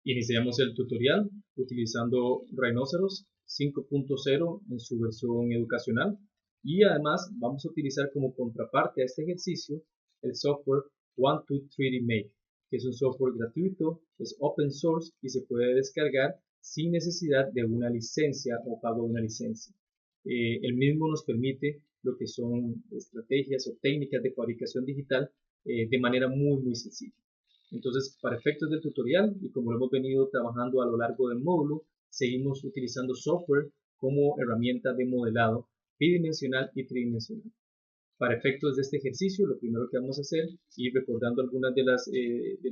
Iniciamos el tutorial utilizando Rhinoceros 5.0 en su versión educacional y además vamos a utilizar como contraparte a este ejercicio el software 123D Make, que es un software gratuito, es open source y se puede descargar sin necesidad de una licencia o pago de una licencia. El mismo nos permite lo que son estrategias o técnicas de fabricación digital de manera muy sencilla. Entonces, para efectos del tutorial y como lo hemos venido trabajando a lo largo del módulo, seguimos utilizando software como herramienta de modelado bidimensional y tridimensional. Para efectos de este ejercicio, lo primero que vamos a hacer, y recordando algunas de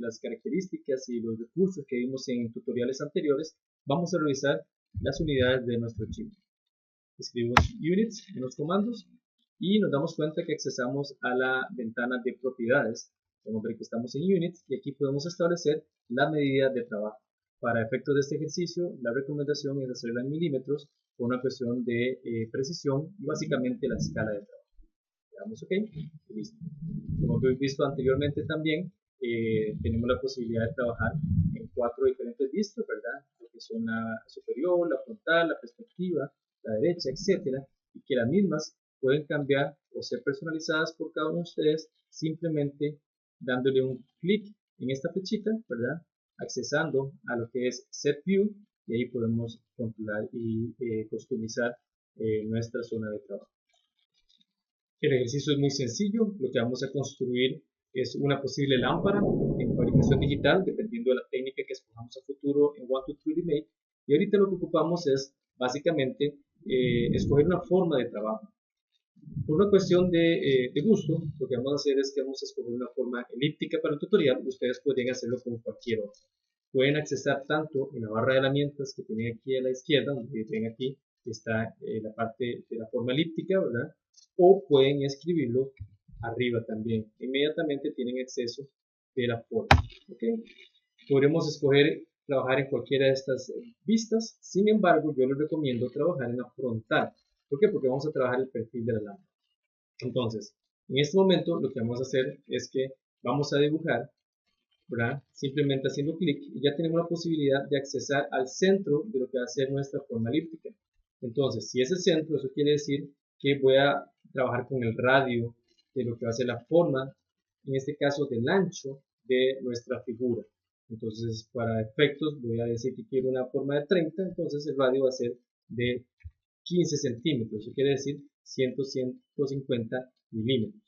las características y los recursos que vimos en tutoriales anteriores, vamos a revisar las unidades de nuestro archivo. Escribimos units en los comandos y nos damos cuenta que accesamos a la ventana de propiedades. Podemos ver que estamos en units y aquí podemos establecer la medida de trabajo. Para efectos de este ejercicio, la recomendación es hacerla en milímetros por una cuestión de precisión y básicamente la escala de trabajo. Le damos OK y listo. Como hemos visto anteriormente también, tenemos la posibilidad de trabajar en 4 diferentes vistas, ¿verdad? Lo que son la superior, la frontal, la perspectiva, la derecha, etcétera, y que las mismas pueden cambiar o ser personalizadas por cada uno de ustedes simplemente dándole un clic en esta flechita, ¿verdad? Accesando a lo que es Set View y ahí podemos controlar y customizar nuestra zona de trabajo. El ejercicio es muy sencillo. Lo que vamos a construir es una posible lámpara en fabricación digital, dependiendo de la técnica que escojamos a futuro en 123D Make. Y ahorita lo que ocupamos es básicamente escoger una forma de trabajo. Por una cuestión de gusto, lo que vamos a hacer es que vamos a escoger una forma elíptica para el tutorial. Ustedes pueden hacerlo con cualquier otra. Pueden accesar tanto en la barra de herramientas que tienen aquí a la izquierda, donde ven aquí está la parte de la forma elíptica, ¿verdad? O pueden escribirlo arriba también. Inmediatamente tienen acceso de la forma. ¿Okay? Podremos escoger trabajar en cualquiera de estas vistas. Sin embargo, yo les recomiendo trabajar en la frontal. ¿Por qué? Porque vamos a trabajar el perfil de la lámpara. Entonces, en este momento lo que vamos a hacer es que vamos a dibujar, ¿verdad? Simplemente haciendo clic y ya tenemos la posibilidad de accesar al centro de lo que va a ser nuestra forma elíptica. Entonces, si es el centro, eso quiere decir que voy a trabajar con el radio de lo que va a ser la forma, en este caso del ancho de nuestra figura. Entonces, para efectos voy a decir que quiero una forma de 30, entonces el radio va a ser de 15 centímetros, eso quiere decir 150 milímetros.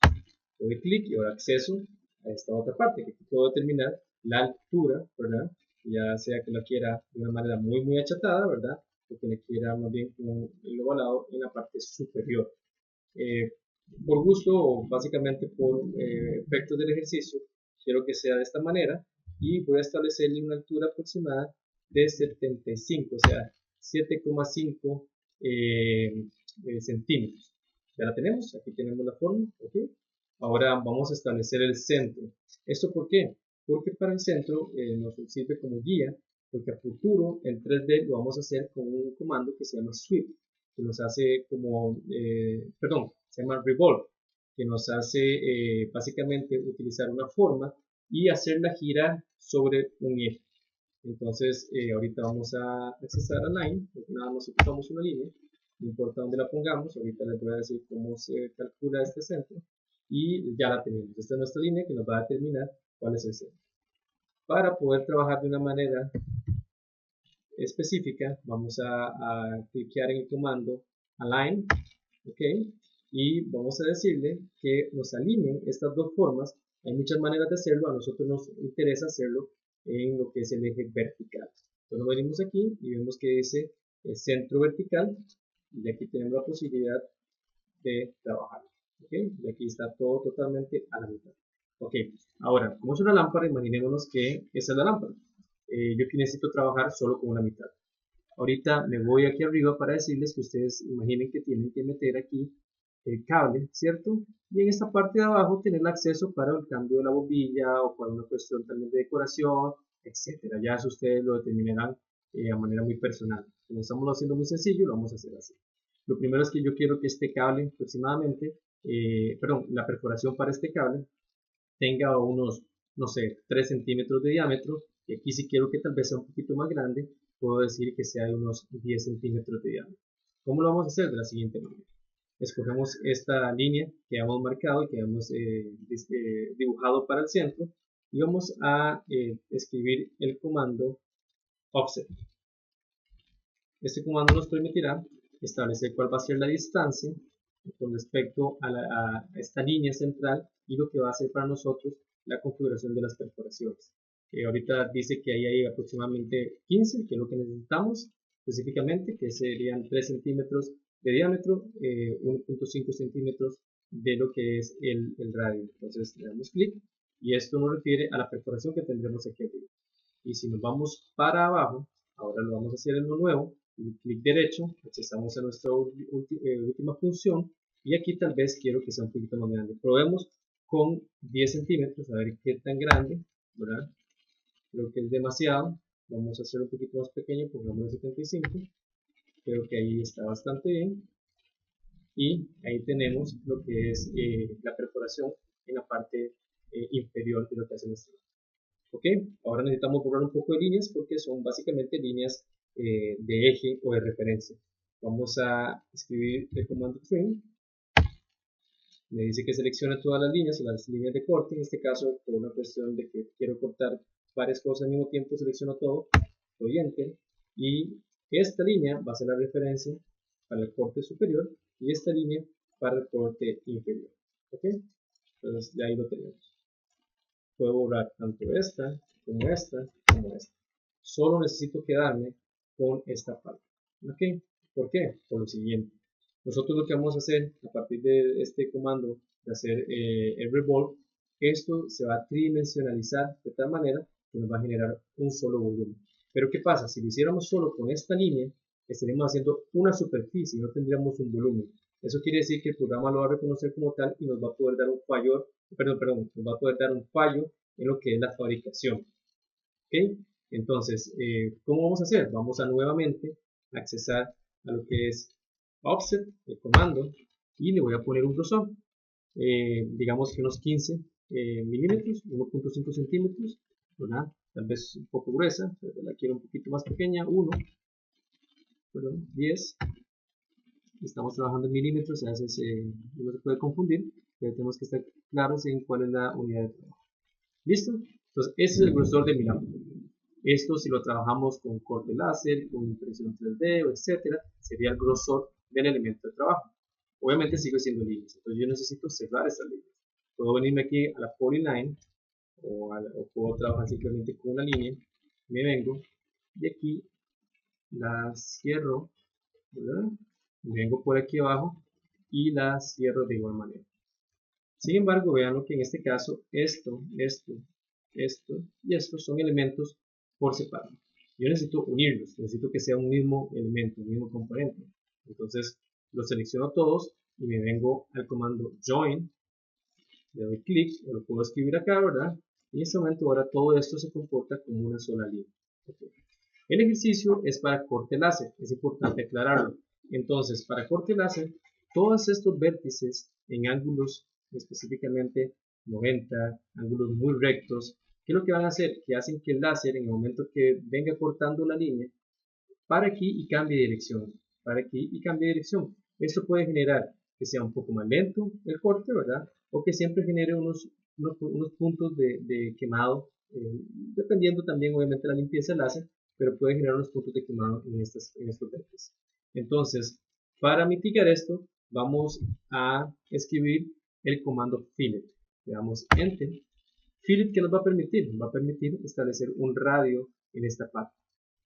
Le doy clic y ahora acceso a esta otra parte, que aquí puedo determinar la altura, ¿verdad? Ya sea que la quiera de una manera muy achatada, ¿verdad? O que la quiera más bien con el ovalado en la parte superior. Por gusto o básicamente por efectos del ejercicio, quiero que sea de esta manera y voy a establecerle una altura aproximada de 75, o sea, 7,5 centímetros. Ya la tenemos, aquí tenemos la forma, ¿ok? Ahora vamos a establecer el centro. ¿Esto por qué? Porque para el centro nos sirve como guía, porque a futuro en 3D lo vamos a hacer con un comando que se llama sweep, que nos hace como, se llama revolve, que nos hace básicamente utilizar una forma y hacerla girar sobre un eje. Entonces, ahorita vamos a accesar a line, nada más ocupamos una línea, no importa dónde la pongamos, ahorita les voy a decir cómo se calcula este centro y ya la tenemos. Esta es nuestra línea que nos va a determinar cuál es el centro. Para poder trabajar de una manera específica, vamos a cliquear en el comando align, ¿ok? Y vamos a decirle que nos alineen estas dos formas. Hay muchas maneras de hacerlo, a nosotros nos interesa hacerlo en lo que es el eje vertical. Entonces venimos aquí y vemos que dice el centro vertical y aquí tenemos la posibilidad de trabajar. ¿Okay? Y aquí está todo totalmente a la mitad. Ok, ahora, como es una lámpara, imaginémonos que esa es la lámpara. Yo aquí necesito trabajar solo con una mitad. Ahorita me voy aquí arriba para decirles que ustedes imaginen que tienen que meter aquí el cable, ¿cierto? Y en esta parte de abajo tener el acceso para el cambio de la bombilla o para una cuestión también de decoración, etcétera. Ya eso ustedes lo determinarán de manera muy personal. Como estamos haciendo muy sencillo, lo vamos a hacer así. Lo primero es que yo quiero que este cable aproximadamente, la perforación para este cable tenga unos, no sé, 3 centímetros de diámetro Y aquí si quiero que tal vez sea un poquito más grande, puedo decir que sea de unos 10 centímetros de diámetro. ¿Cómo lo vamos a hacer? De la siguiente manera. Escogemos esta línea que hemos marcado y que hemos dibujado para el centro y vamos a escribir el comando offset. Este comando nos permitirá establecer cuál va a ser la distancia con respecto a esta línea central y lo que va a hacer para nosotros la configuración de las perforaciones. Ahorita dice que ahí hay aproximadamente 15, que es lo que necesitamos específicamente, que serían 3 centímetros de diámetro, 1.5 centímetros de lo que es el radio. Entonces le damos clic y esto nos refiere a la perforación que tendremos aquí arriba. Y si nos vamos para abajo, ahora lo vamos a hacer en lo nuevo, clic derecho, accesamos a nuestra última función y aquí tal vez quiero que sea un poquito más grande. Probemos con 10 centímetros, a ver qué tan grande, ¿verdad? Creo que es demasiado, vamos a hacer un poquito más pequeño, pongamos 75, creo que ahí está bastante bien. Y ahí tenemos lo que es la perforación en la parte inferior de lo que hace nuestro. Ok, ahora necesitamos borrar un poco de líneas porque son básicamente líneas de eje o de referencia. Vamos a escribir el comando trim. Me dice que seleccione todas las líneas de corte. En este caso, por una cuestión de que quiero cortar varias cosas al mismo tiempo, selecciono todo, doy enter. Y esta línea va a ser la referencia para el corte superior y esta línea para el corte inferior. Ok, entonces ya ahí lo tenemos. Puedo borrar tanto esta, como esta, como esta. Solo necesito quedarme con esta parte. ¿Ok? ¿Por qué? Por lo siguiente. Nosotros lo que vamos a hacer a partir de este comando de hacer el revolve, esto se va a tridimensionalizar de tal manera que nos va a generar un solo volumen. Pero ¿qué pasa? Si lo hiciéramos solo con esta línea, estaríamos haciendo una superficie y no tendríamos un volumen. Eso quiere decir que el programa lo va a reconocer como tal y nos va a poder dar un fallo, nos va a poder dar un fallo en lo que es la fabricación. ¿Ok? Entonces, ¿cómo vamos a hacer? Vamos a nuevamente accesar a lo que es offset, el comando, y le voy a poner un grosor, digamos que unos 15 milímetros, 1.5 centímetros, ¿verdad? Tal vez un poco gruesa, la quiero un poquito más pequeña, 10. Estamos trabajando en milímetros, a veces uno se puede confundir, pero tenemos que estar claros en cuál es la unidad de trabajo. ¿Listo? Entonces, ese es el grosor de mi lámpara. Esto, si lo trabajamos con corte láser, con impresión 3D, etcétera, sería el grosor del elemento de trabajo. Obviamente sigo siendo líneas, entonces yo necesito cerrar estas líneas. Puedo venirme aquí a la polyline o puedo trabajar simplemente con una línea. Me vengo y aquí la cierro, ¿verdad? Me vengo por aquí abajo y la cierro de igual manera. Sin embargo, vean que en este caso esto y esto son elementos por separado. Yo necesito unirlos, necesito que sea un mismo elemento, un mismo componente. Entonces los selecciono todos y me vengo al comando join, le doy clic, o lo puedo escribir acá, ¿verdad? Y en este momento ahora todo esto se comporta como una sola línea. Okay. El ejercicio es para corte láser, es importante aclararlo. Entonces, para corte láser, todos estos vértices en ángulos específicamente 90, ángulos muy rectos, ¿qué es lo que van a hacer? Que hacen que el láser, en el momento que venga cortando la línea, para aquí y cambie de dirección, para aquí y cambie de dirección. Esto puede generar que sea un poco más lento el corte, ¿verdad? O que siempre genere unos puntos de quemado, dependiendo también obviamente de la limpieza del láser, pero puede generar unos puntos de quemado en estos vértices. Entonces, para mitigar esto, vamos a escribir el comando fillet. Le damos enter. Fillet, ¿qué nos va a permitir? Nos va a permitir establecer un radio en esta parte.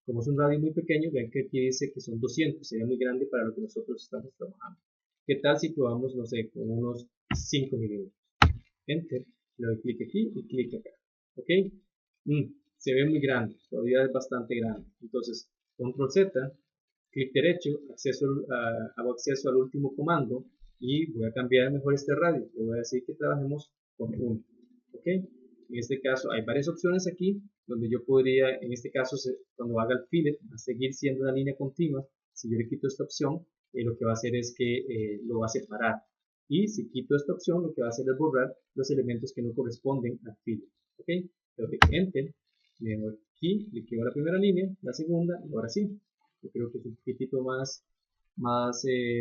Como es un radio muy pequeño, vean que aquí dice que son 200, sería muy grande para lo que nosotros estamos trabajando. ¿Qué tal si probamos, no sé, con unos 5 milímetros? Enter, le doy clic aquí y clic acá. ¿Ok? Se ve muy grande, todavía es bastante grande. Entonces, control Z, clic derecho, hago acceso al último comando y voy a cambiar mejor este radio. Le voy a decir que trabajemos con 1. ¿Ok? En este caso hay varias opciones aquí donde yo podría, en este caso, cuando haga el fillet, va a seguir siendo una línea continua. Si yo le quito esta opción, lo que va a hacer es que lo va a separar. Y si quito esta opción, lo que va a hacer es borrar los elementos que no corresponden al fillet. ¿Ok? Le doy Enter, me vengo Aquí cliqueo la primera línea, la segunda, y ahora sí. Yo creo que es un poquitito más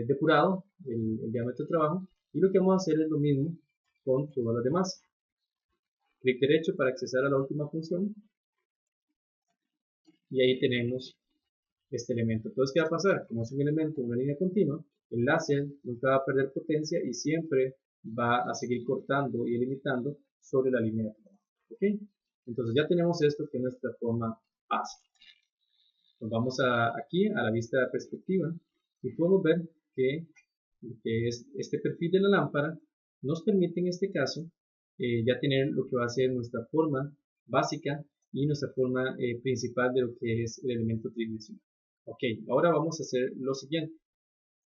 depurado el diámetro de trabajo. Y lo que vamos a hacer es lo mismo con todas las demás. Clic derecho para acceder a la última función. Y ahí tenemos este elemento. Entonces, ¿qué va a pasar? Como es un elemento en una línea continua, el láser nunca va a perder potencia y siempre va a seguir cortando y limitando sobre la línea de trabajo. ¿Ok? Entonces ya tenemos esto que es nuestra forma básica. Nos vamos aquí a la vista de perspectiva y podemos ver que es este perfil de la lámpara nos permite en este caso ya tener lo que va a ser nuestra forma básica y nuestra forma principal de lo que es el elemento tridimensional. Ok, ahora vamos a hacer lo siguiente.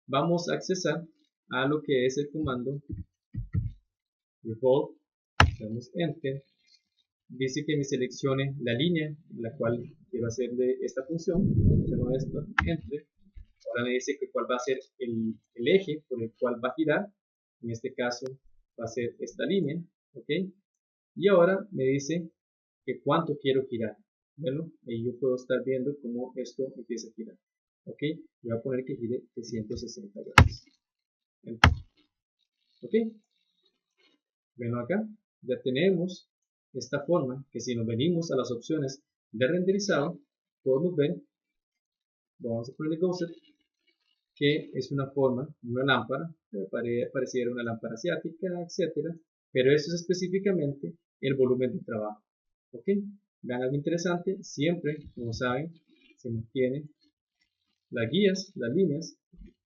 Vamos a accesar a lo que es el comando revolve, damos enter. Dice que me seleccione la línea en la cual quiero hacer de esta función. Selecciono esto, enter. Ahora me dice que cuál va a ser el eje por el cual va a girar. En este caso va a ser esta línea. ¿Ok? Y ahora me dice que cuánto quiero girar. Bueno, ahí yo puedo estar viendo cómo esto empieza a girar. ¿Ok? Voy a poner que gire 360 grados. Enter. ¿Ok? Bueno, acá ya tenemos esta forma que si nos venimos a las opciones de renderizado, podemos ver, vamos a ponerle Ghosted, que es una forma, una lámpara, pareciera una lámpara asiática, etcétera, pero eso es específicamente el volumen de trabajo. ¿Ok? Vean algo interesante, siempre, como saben, se mantienen las guías, las líneas,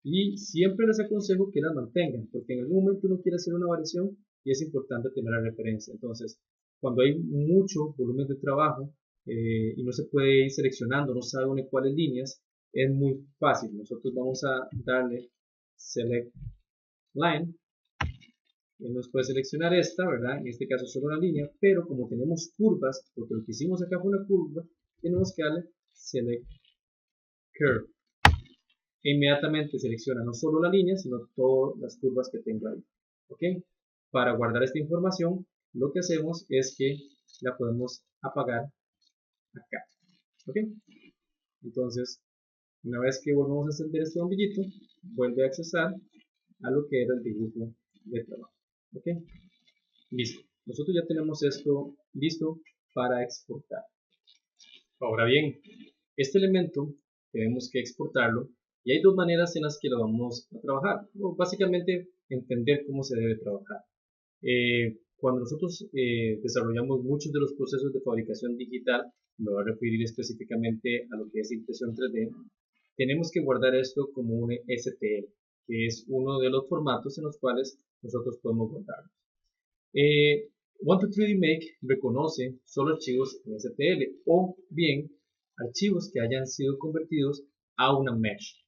y siempre les aconsejo que las mantengan, porque en algún momento uno quiere hacer una variación y es importante tener la referencia. Entonces, cuando hay mucho volumen de trabajo y no se puede ir seleccionando, no sabe cuáles líneas, es muy fácil. Nosotros vamos a darle Select Line. Él nos puede seleccionar esta, ¿verdad? En este caso solo una línea, pero como tenemos curvas, porque lo que hicimos acá fue una curva, tenemos que darle Select Curve. E inmediatamente selecciona no solo la línea, sino todas las curvas que tengo ahí. ¿Ok? Para guardar esta información, lo que hacemos es que la podemos apagar acá. ¿Ok? Entonces, una vez que volvemos a encender este bombillito, vuelve a accesar a lo que era el dibujo de trabajo. ¿Ok? Listo. Nosotros ya tenemos esto listo para exportar. Ahora bien, este elemento tenemos que exportarlo y hay dos maneras en las que lo vamos a trabajar, o básicamente entender cómo se debe trabajar. Cuando nosotros desarrollamos muchos de los procesos de fabricación digital, me voy a referir específicamente a lo que es impresión 3D, tenemos que guardar esto como un STL, que es uno de los formatos en los cuales nosotros podemos guardarlo. 123D Make reconoce solo archivos en STL o bien archivos que hayan sido convertidos a una mesh.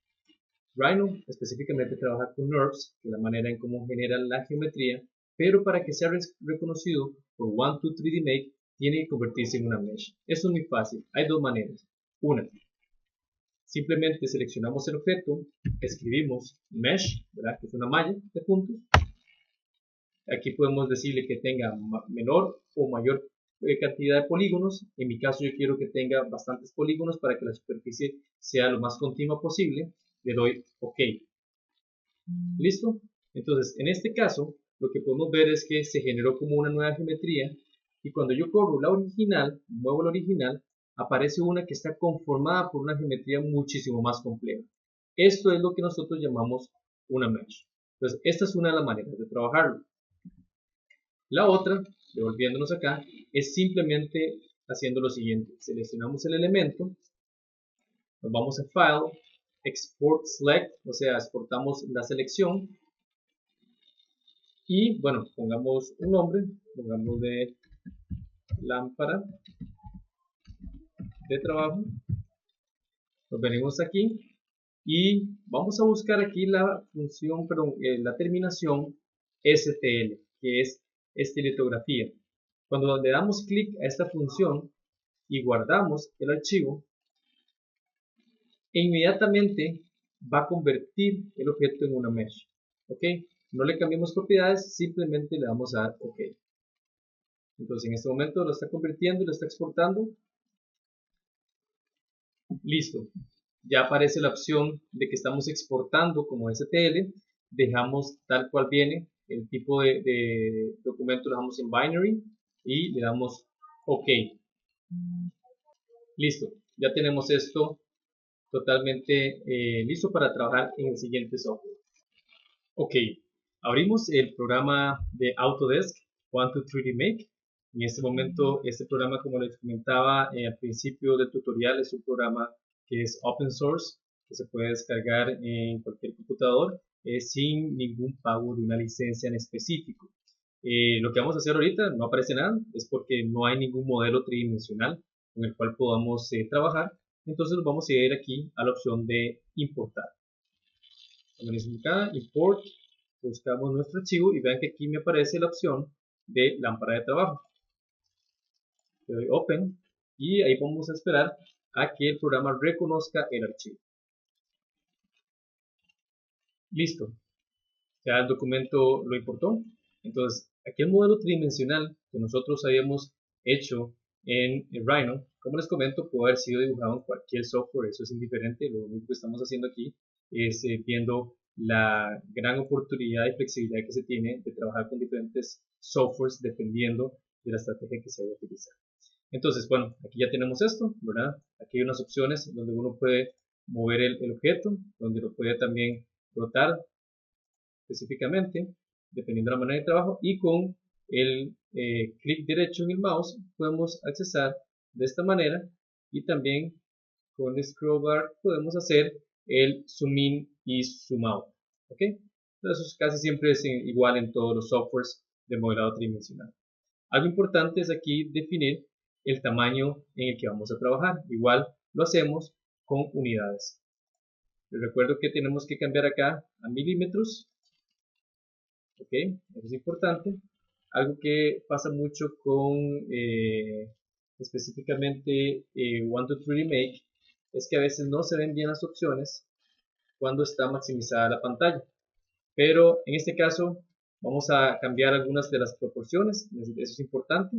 Rhino específicamente trabaja con NURBS, que es la manera en cómo genera la geometría, pero para que sea reconocido por 123D Make tiene que convertirse en una mesh. Eso es muy fácil, hay dos maneras. Una, simplemente seleccionamos el objeto, escribimos mesh, ¿verdad? Que es una malla de puntos. Aquí podemos decirle que tenga menor o mayor cantidad de polígonos. En mi caso yo quiero que tenga bastantes polígonos para que la superficie sea lo más continua posible. Le doy OK. ¿Listo? Entonces, en este caso, lo que podemos ver es que se generó como una nueva geometría y cuando yo corro la original, muevo la original, aparece una que está conformada por una geometría muchísimo más compleja. Esto es lo que nosotros llamamos una mesh. Entonces, esta es una de las maneras de trabajarlo. La otra, devolviéndonos acá, es simplemente haciendo lo siguiente. Seleccionamos el elemento, nos vamos a File, Export Select, o sea, exportamos la selección y, bueno, pongamos un nombre, pongamos de lámpara de trabajo, nos venimos aquí y vamos a buscar aquí la función, perdón, la terminación STL, que es estilitografía. Cuando le damos clic a esta función y guardamos el archivo, e inmediatamente va a convertir el objeto en una mesh. ¿Ok? No le cambiamos propiedades, simplemente le damos a dar OK. Entonces en este momento lo está convirtiendo y lo está exportando Listo. Ya aparece la opción de que estamos exportando como STL. Dejamos tal cual viene. El tipo de documento lo dejamos en binary y le damos OK. Listo. Ya tenemos esto totalmente listo para trabajar en el siguiente software. Ok, abrimos el programa de Autodesk 123D Make. En este momento, este programa, como les comentaba al principio del tutorial, es un programa que es open source, que se puede descargar en cualquier computador sin ningún pago de una licencia en específico. Lo que vamos a hacer ahorita, no aparece nada, es porque no hay ningún modelo tridimensional con el cual podamos trabajar. Entonces nos vamos a ir aquí a la opción de importar. Venimos acá, import, buscamos nuestro archivo y vean que aquí me aparece la opción de lámpara de trabajo. Le doy open y ahí vamos a esperar a que el programa reconozca el archivo. Listo, ya el documento lo importó. Entonces, aquí el modelo tridimensional que nosotros habíamos hecho en Rhino, como les comento, puede haber sido dibujado en cualquier software, eso es indiferente. Lo único que estamos haciendo aquí es viendo la gran oportunidad y flexibilidad que se tiene de trabajar con diferentes softwares dependiendo de la estrategia que se vaya a utilizar. Entonces, bueno, aquí ya tenemos esto, ¿verdad? Aquí hay unas opciones donde uno puede mover el objeto, donde lo puede también rotar específicamente, dependiendo de la manera de trabajo, y con el clic derecho en el mouse podemos accesar de esta manera, y también con el scroll bar podemos hacer el zoom in y zoom out. ¿Ok? Entonces casi siempre es igual en todos los softwares de modelado tridimensional. Algo importante es aquí definir el tamaño en el que vamos a trabajar. Igual lo hacemos con unidades. Les recuerdo que tenemos que cambiar acá a milímetros. Ok, eso es importante. Algo que pasa mucho con específicamente 123D Make es que a veces no se ven bien las opciones cuando está maximizada la pantalla. Pero en este caso vamos a cambiar algunas de las proporciones, eso es importante.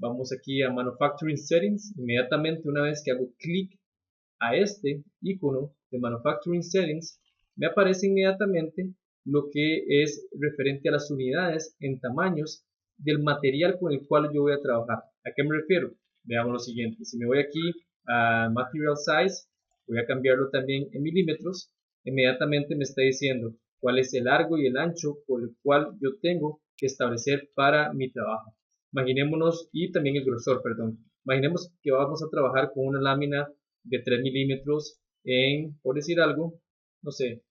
Vamos aquí a Manufacturing Settings. Inmediatamente una vez que hago clic a este icono de Manufacturing Settings, me aparece inmediatamente lo que es referente a las unidades en tamaños del material con el cual yo voy a trabajar. ¿A qué me refiero? Veamos lo siguiente. Si me voy aquí a Material Size, voy a cambiarlo también en milímetros. Inmediatamente me está diciendo cuál es el largo y el ancho por el cual yo tengo que establecer para mi trabajo. Imaginémonos, y también el grosor, perdón. Imaginemos que vamos a trabajar con una lámina de 3 milímetros en, por decir algo, no sé,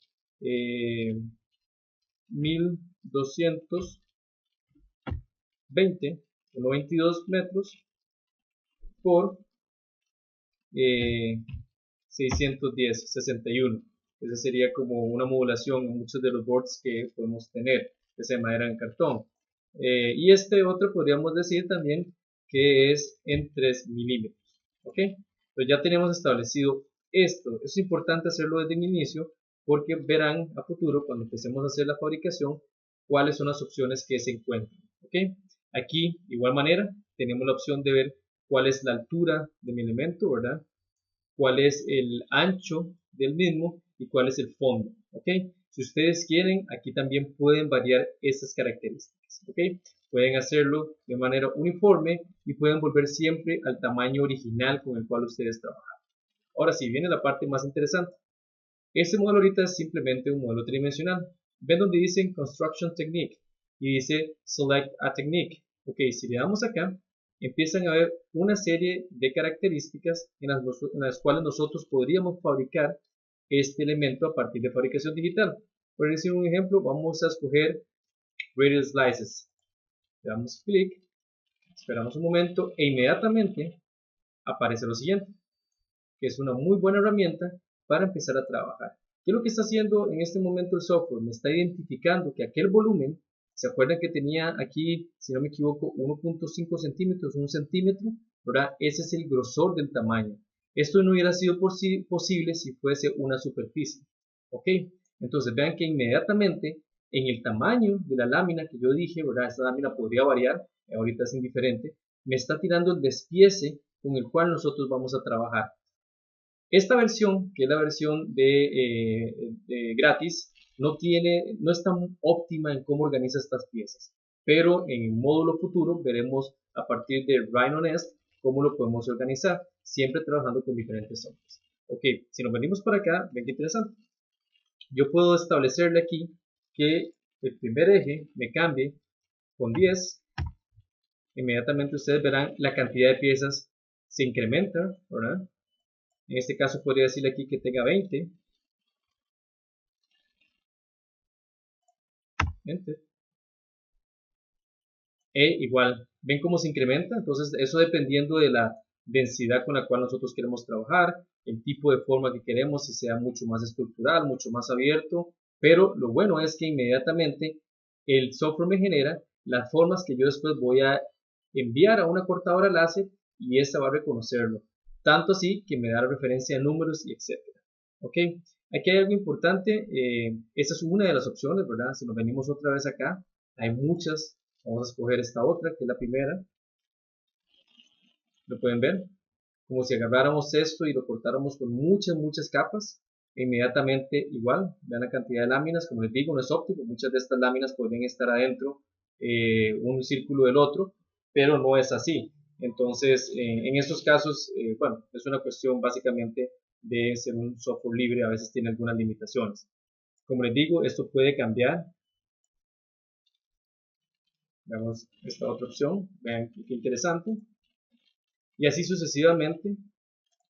1220 o 22 metros por 610, 61. Esa sería como una modulación en muchos de los boards que podemos tener, que se de madera en cartón. Y este otro podríamos decir también que es en 3 milímetros. ¿Ok? Entonces ya tenemos establecido esto. Es importante hacerlo desde el inicio porque verán a futuro cuando empecemos a hacer la fabricación cuáles son las opciones que se encuentran. ¿Ok? Aquí, de igual manera, tenemos la opción de ver cuál es la altura de mi elemento, ¿verdad? Cuál es el ancho del mismo y cuál es el fondo. ¿Ok? Si ustedes quieren, aquí también pueden variar estas características. ¿Ok? Pueden hacerlo de manera uniforme y pueden volver siempre al tamaño original con el cual ustedes trabajan. Ahora sí, viene la parte más interesante. Este modelo ahorita es simplemente un modelo tridimensional. Ven donde dice Construction Technique y dice Select a Technique. Ok, si le damos acá, empiezan a ver una serie de características en las cuales nosotros podríamos fabricar este elemento a partir de fabricación digital. Por decir un ejemplo, vamos a escoger Radial Slices. Le damos clic, esperamos un momento e inmediatamente aparece lo siguiente, que es una muy buena herramienta para empezar a trabajar. ¿Qué es lo que está haciendo en este momento el software? Me está identificando que aquel volumen, ¿se acuerdan que tenía aquí, si no me equivoco, 1.5 centímetros, 1 centímetro? ¿Verdad? Ese es el grosor del tamaño. Esto no hubiera sido posible si fuese una superficie. ¿Ok? Entonces vean que inmediatamente en el tamaño de la lámina que yo dije, ¿verdad? Esta lámina podría variar, ahorita es indiferente, me está tirando el despiece con el cual nosotros vamos a trabajar. Esta versión, que es la versión de gratis, no es tan óptima en cómo organiza estas piezas, pero en el módulo futuro veremos a partir de Rhino.nest cómo lo podemos organizar, siempre trabajando con diferentes softwares. Ok, si nos venimos para acá, ven qué interesante. Yo puedo establecerle aquí que el primer eje me cambie con 10. Inmediatamente ustedes verán la cantidad de piezas se incrementa, ¿verdad? En este caso podría decirle aquí que tenga 20. Enter. Igual, ven cómo se incrementa. Entonces, eso dependiendo de la densidad con la cual nosotros queremos trabajar, el tipo de forma que queremos, si sea mucho más estructural, mucho más abierto. Pero lo bueno es que inmediatamente el software me genera las formas que yo después voy a enviar a una cortadora láser y esta va a reconocerlo. Tanto así que me da referencia a números y etcétera. Ok, aquí hay algo importante. Esta es una de las opciones, ¿verdad? Si nos venimos otra vez acá, hay muchas. Vamos a escoger esta otra, que es la primera. Lo pueden ver. Como si agarráramos esto y lo cortáramos con muchas capas. E inmediatamente igual, vean la cantidad de láminas. Como les digo, no es óptimo. Muchas de estas láminas podrían estar adentro, un círculo del otro, pero no es así. Entonces, en estos casos, bueno, es una cuestión básicamente de ser un software libre. A veces tiene algunas limitaciones. Como les digo, esto puede cambiar. Veamos esta otra opción. Vean qué interesante. Y así sucesivamente,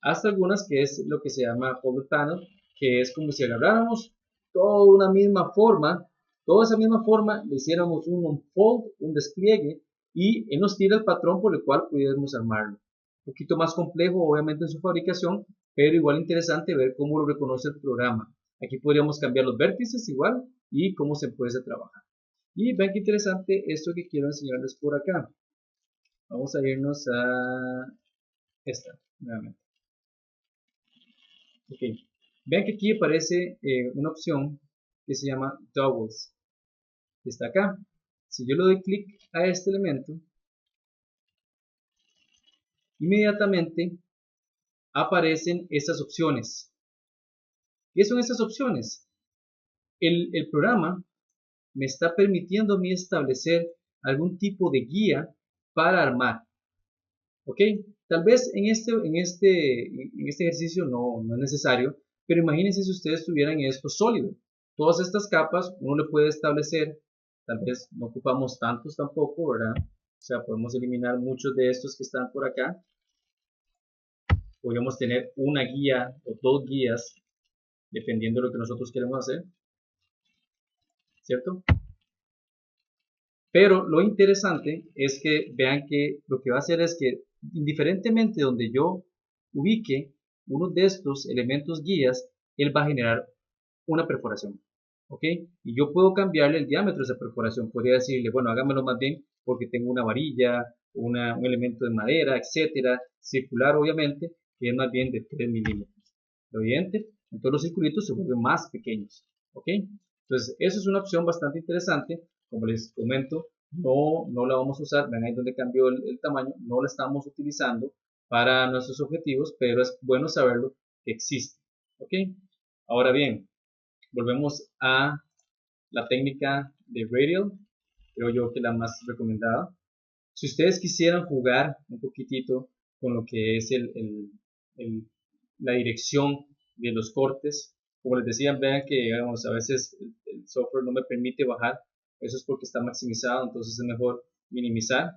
hasta algunas que es lo que se llama fold panel, que es como si agarráramos toda una misma forma, toda esa misma forma, le hiciéramos un unfold, un despliegue, y él nos tira el patrón por el cual pudiéramos armarlo. Un poquito más complejo, obviamente, en su fabricación, pero igual interesante ver cómo lo reconoce el programa. Aquí podríamos cambiar los vértices igual y cómo se puede trabajar. Y ven qué interesante esto que quiero enseñarles por acá. Vamos a irnos a esta, nuevamente. Ok, vean que aquí aparece una opción que se llama Doubles, que está acá. Si yo le doy clic a este elemento, inmediatamente aparecen estas opciones. ¿Qué son estas opciones? El programa me está permitiendo a mí establecer algún tipo de guía para armar. ¿Ok? Tal vez en este ejercicio no es necesario, pero imagínense si ustedes tuvieran esto sólido. Todas estas capas uno le puede establecer, tal vez no ocupamos tantos tampoco, ¿verdad? O sea, podemos eliminar muchos de estos que están por acá. Podríamos tener una guía o dos guías, dependiendo de lo que nosotros queremos hacer, ¿cierto? Pero lo interesante es que vean que lo que va a hacer es que indiferentemente donde yo ubique uno de estos elementos guías, él va a generar una perforación. ¿Ok? Y yo puedo cambiarle el diámetro de esa perforación. Podría decirle, bueno, hágamelo más bien porque tengo una varilla, un elemento de madera, etcétera, circular obviamente, que es más bien de 3 milímetros. ¿Lo evidente? Entonces los circulitos se vuelven más pequeños. ¿Ok? Entonces, eso es una opción bastante interesante. Como les comento, no la vamos a usar. Ven ahí donde cambió el tamaño. No la estamos utilizando para nuestros objetivos, pero es bueno saberlo que existe. ¿Ok? Ahora bien, volvemos a la técnica de Radial. Creo yo que la más recomendada. Si ustedes quisieran jugar un poquitito con lo que es la dirección de los cortes, como les decía, vean que digamos, a veces el software no me permite bajar, eso es porque está maximizado, entonces es mejor minimizar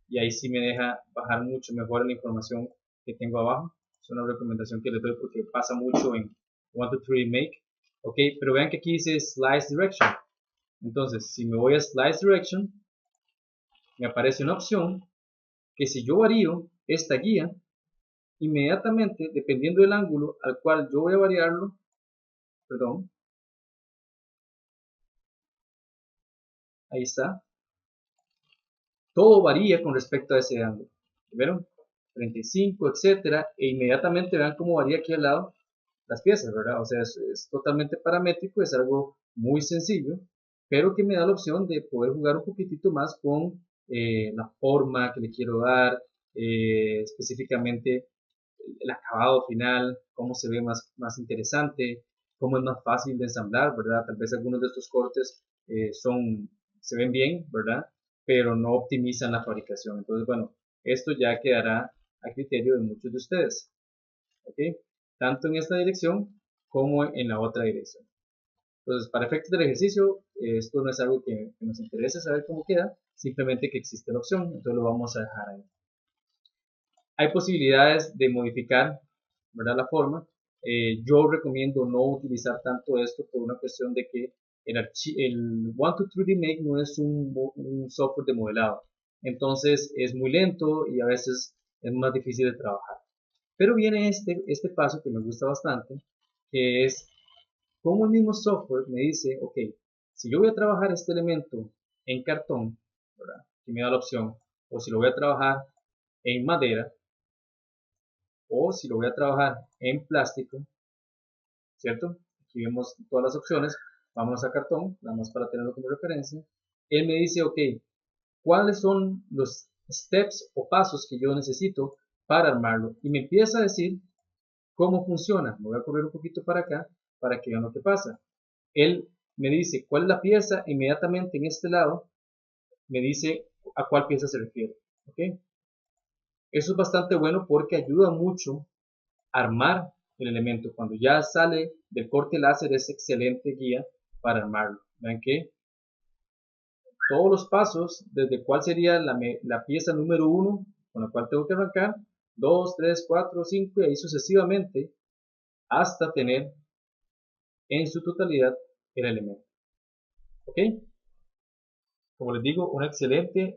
y ahí sí me deja bajar mucho mejor la información que tengo abajo. Es una recomendación que les doy porque pasa mucho en 1, 2, 3 Make. Ok, pero vean que aquí dice Slice Direction. Entonces, si me voy a Slice Direction, me aparece una opción que si yo varío esta guía, inmediatamente, dependiendo del ángulo al cual yo voy a variarlo, perdón, ahí está, todo varía con respecto a ese ángulo. ¿Vieron? 35, etcétera, e inmediatamente vean cómo varía aquí al lado las piezas, ¿verdad? O sea, es totalmente paramétrico, es algo muy sencillo, pero que me da la opción de poder jugar un poquitito más con la forma que le quiero dar, específicamente el acabado final, cómo se ve más interesante, cómo es más fácil de ensamblar, ¿verdad? Tal vez algunos de estos cortes se ven bien, ¿verdad? Pero no optimizan la fabricación. Entonces, bueno, esto ya quedará a criterio de muchos de ustedes, ¿ok? Tanto en esta dirección como en la otra dirección. Entonces, para efectos del ejercicio, esto no es algo que nos interese saber cómo queda, simplemente que existe la opción, entonces lo vamos a dejar ahí. Hay posibilidades de modificar, ¿verdad?, la forma. Yo recomiendo no utilizar tanto esto por una cuestión de que el 1-2-3D Make no es un software de modelado. Entonces es muy lento y a veces es más difícil de trabajar. Pero viene este paso que me gusta bastante, que es como el mismo software me dice, ok, si yo voy a trabajar este elemento en cartón, ¿verdad?, y me da la opción, o si lo voy a trabajar en madera, o si lo voy a trabajar en plástico, ¿cierto? Aquí vemos todas las opciones, vámonos a cartón, nada más para tenerlo como referencia. Él me dice, ok, ¿cuáles son los steps o pasos que yo necesito para armarlo? Y me empieza a decir cómo funciona. Me voy a correr un poquito para acá para que vean lo que pasa. Él me dice cuál es la pieza, inmediatamente en este lado me dice a cuál pieza se refiere. ¿Ok? Eso es bastante bueno porque ayuda mucho a armar el elemento. Cuando ya sale del corte láser es excelente guía para armarlo. Vean que todos los pasos, desde cuál sería la pieza número 1 con la cual tengo que arrancar, 2, 3, 4, 5 y ahí sucesivamente hasta tener en su totalidad el elemento. ¿Ok? Como les digo, una excelente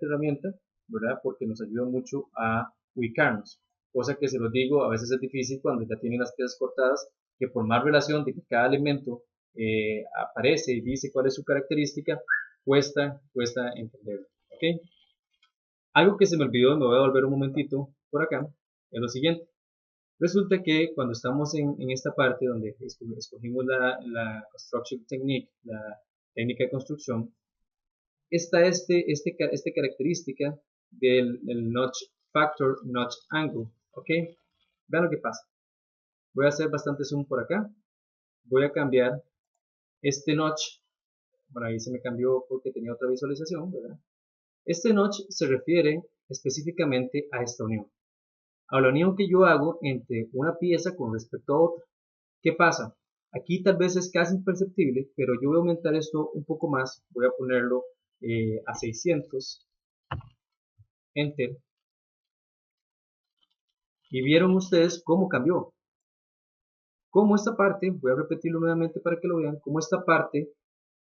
herramienta, ¿verdad? Porque nos ayuda mucho a ubicarnos. Cosa que se los digo, a veces es difícil cuando ya tienen las piezas cortadas, que por más relación de que cada elemento aparece y dice cuál es su característica, cuesta entenderlo. ¿Ok? Algo que se me olvidó, me voy a volver un momentito por acá, es lo siguiente. Resulta que cuando estamos en esta parte donde escogimos la Construction Technique, la técnica de construcción, está esta característica del Notch Factor, Notch Angle, ¿ok? Vean lo que pasa. Voy a hacer bastante zoom por acá. Voy a cambiar este notch. Bueno, ahí se me cambió porque tenía otra visualización, ¿verdad? Este notch se refiere específicamente a esta unión. A la unión que yo hago entre una pieza con respecto a otra. ¿Qué pasa? Aquí tal vez es casi imperceptible, pero yo voy a aumentar esto un poco más. Voy a ponerlo a 600. Enter. Y vieron ustedes cómo cambió. Como esta parte, voy a repetirlo nuevamente para que lo vean, como esta parte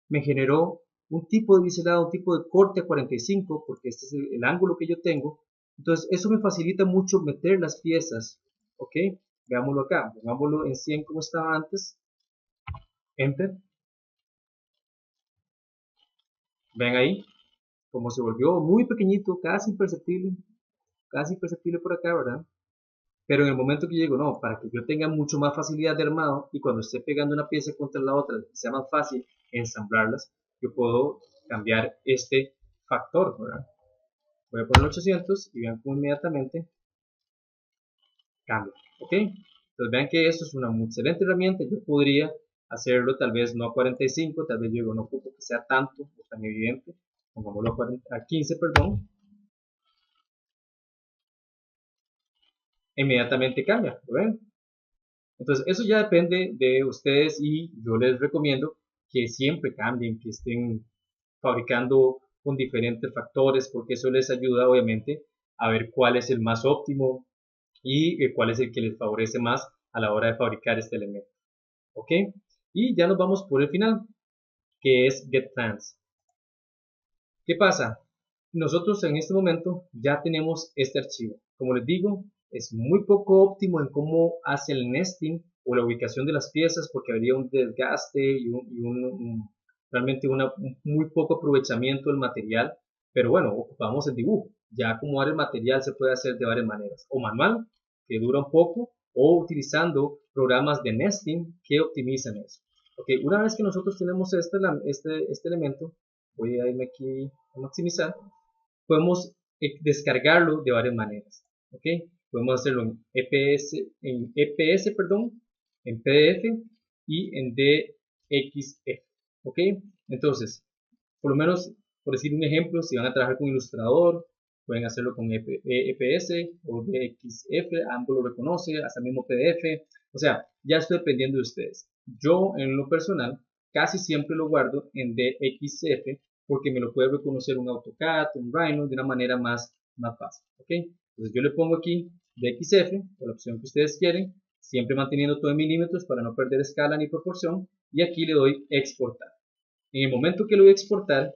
me generó un tipo de biselado, un tipo de corte a 45, porque este es el ángulo que yo tengo. Entonces eso me facilita mucho meter las piezas. ¿Ok? Veámoslo acá, pongámoslo en 100 como estaba antes. Enter. Ven ahí, como se volvió muy pequeñito, casi imperceptible por acá, ¿verdad? Pero en el momento que llego, no, para que yo tenga mucho más facilidad de armado y cuando esté pegando una pieza contra la otra sea más fácil ensamblarlas, yo puedo cambiar este factor, ¿verdad? Voy a poner 800 y vean cómo inmediatamente cambia, ¿ok? Entonces vean que esto es una muy excelente herramienta. Yo podría hacerlo tal vez no a 45, tal vez yo digo no ocupo que sea tanto o tan evidente, pongámoslo a 15, perdón. Inmediatamente cambia, ¿lo ven? Entonces eso ya depende de ustedes y yo les recomiendo que siempre cambien, que estén fabricando con diferentes factores porque eso les ayuda obviamente a ver cuál es el más óptimo y cuál es el que les favorece más a la hora de fabricar este elemento. ¿Ok? Y ya nos vamos por el final, que es Get Plans. ¿Qué pasa? Nosotros en este momento ya tenemos este archivo. Como les digo, es muy poco óptimo en cómo hace el nesting o la ubicación de las piezas porque habría un desgaste y realmente un muy poco aprovechamiento del material. Pero bueno, ocupamos el dibujo. Ya acomodar el material se puede hacer de varias maneras. O manual, que dura un poco, o utilizando programas de nesting que optimizan eso. Ok, una vez que nosotros tenemos este elemento, voy a irme aquí a maximizar, podemos descargarlo de varias maneras. ¿Ok? Podemos hacerlo en EPS, perdón, en PDF y en DXF. ¿Ok? Entonces, por lo menos, por decir un ejemplo, si van a trabajar con Illustrator, pueden hacerlo con EPS o DXF, ambos lo reconoce, hasta el mismo PDF. O sea, ya estoy dependiendo de ustedes. Yo, en lo personal, casi siempre lo guardo en DXF porque me lo puede reconocer un AutoCAD, un Rhino, de una manera más fácil. ¿Ok? Entonces yo le pongo aquí DXF, o la opción que ustedes quieren, siempre manteniendo todo en milímetros para no perder escala ni proporción, y aquí le doy exportar. En el momento que lo voy a exportar,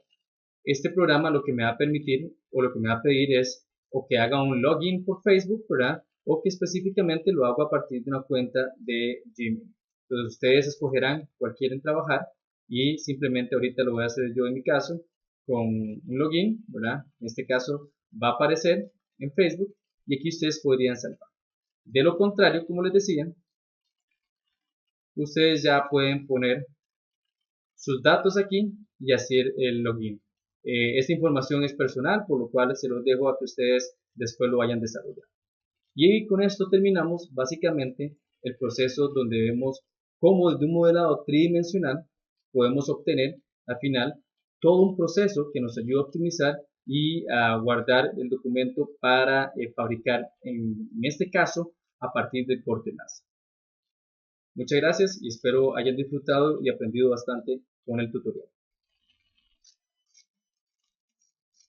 este programa lo que me va a permitir o lo que me va a pedir es o que haga un login por Facebook, ¿verdad? O que específicamente lo haga a partir de una cuenta de Gmail. Entonces ustedes escogerán cuál quieren trabajar y simplemente ahorita lo voy a hacer yo en mi caso con un login, ¿verdad? En este caso va a aparecer en Facebook y aquí ustedes podrían salvar. De lo contrario, como les decía, ustedes ya pueden poner sus datos aquí y hacer el login. Esta información es personal, por lo cual se los dejo a que ustedes después lo vayan desarrollando. Y con esto terminamos básicamente el proceso donde vemos cómo desde un modelado tridimensional podemos obtener al final todo un proceso que nos ayuda a optimizar y a guardar el documento para fabricar, en este caso, a partir del corte láser. Muchas gracias y espero hayan disfrutado y aprendido bastante con el tutorial.